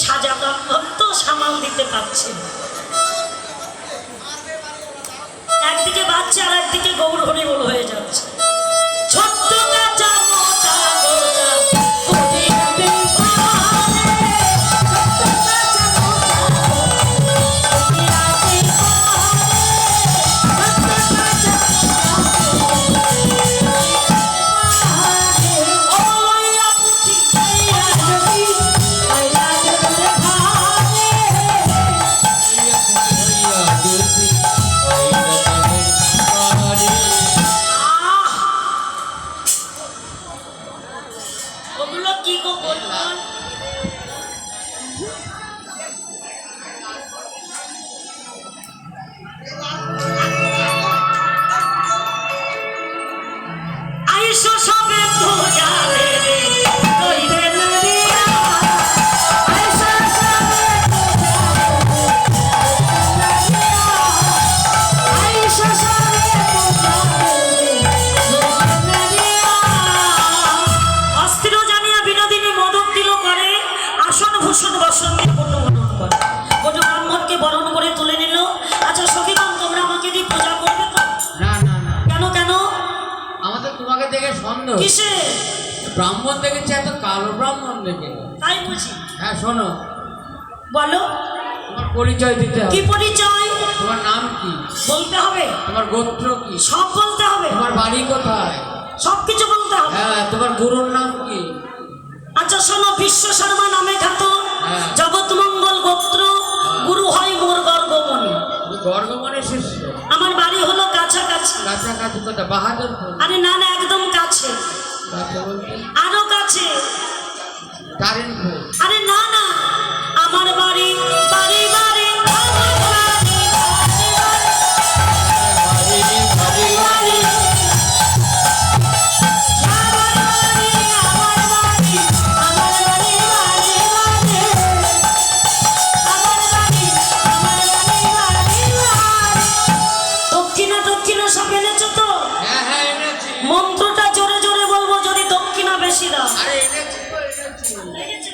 সাজা ব্রাহ্মণ তো সামাল দিতে পারছে না। একদিকে বাচ্চা আর একদিকে গৌর হরি বল হয়ে যাচ্ছে। ছোট্ট কাঁচা মোটা গোজা ব্রাহ্মণ দেখেছি, এত কালো ব্রাহ্মণ দেখে তাই বুঝি। হ্যাঁ শোনো, বলো তোমার পরিচয় দিতে হবে। কি পরিচয়? তোমার নাম কি বলতে হবে। তোমার গোত্র কি সব বলতে হবে। তোমার বাড়ি কোথায় সবকিছু বলতে হবে। হ্যাঁ, তোমার গুরুর নাম কি? আচ্ছা শোনো, বিশ্ব শর্মা নামে খ্যাত, জগৎ মঙ্গল গোত্র, গুরু হয় মোর গর্গমণি। গর্গমণির শিষ্য। আমার বাড়ি হলো কাছাকাছি। কাছাকাছি কোথায়? বাহাদুরপুর? আরে না না, একদম কাছে। আরো কাছে তারিনপুর? আরে না না, আমার বাড়ি বাড়ি বাড়ি দক্ষিণা দক্ষিণা সব এনেছো তো? হ্যাঁ এনেছি। মন্ত্রটা জোরে জোরে বলবো যদি দক্ষিণা বেশি দাও। আরে এনেছি তো, এনেছি।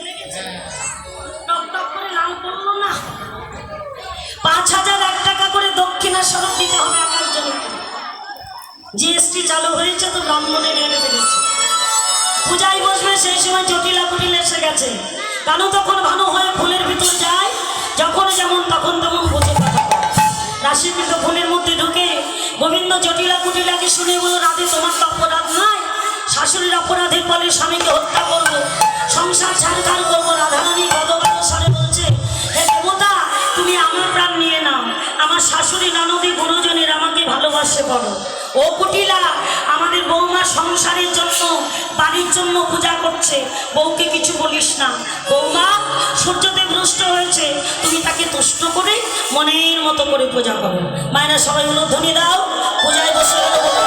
টপ টপ করে লাল পড়লো না? ৫,০০০ টাকা করে দক্ষিণা স্বরূপ দিতে হবে একজনকে। জিএসটি চালু হয়েছে তো ব্রাহ্মণের রেট বেড়েছে। পূজায় বসবে সেই সময় জটিলা কুটিল এসে গেছে। কেন তখন ভালো হয়ে ফুলের ভিতর যায়, যখন যেমন তখন তেমন বুঝে কথা বলে। রাশিকৃত ফুলের মধ্যে ঢুকে গোবিন্দ জটিলা কুটিলাকে শুনে বলো, রাধে তোমার তো অপরাধ নয়, শাশুড়ির অপরাধের ফলে স্বামীকে হত্যা করবো, সংসার ছাড়খাড় করবো। রাধারানী গদগদ স্বরে বলছে, হে দেবতা তুমি আমার প্রাণ নিয়ে নাও, আমার শাশুড়ি ননদী গুরুজনের আমাকে ভালোবাসে বলো। ও কুটিলা, আমাদের বৌমা সংসারের জন্য বাড়ির জন্য পূজা করছে, বউকে কিছু বলিস না। বৌমা সূর্যদেব রুষ্ট হয়েছে, তুমি তাকে তুষ্ট করে মনের মতো করে পূজা করো। মায়েরা সবাই উলুধ্বনি দাও, পূজায় বসে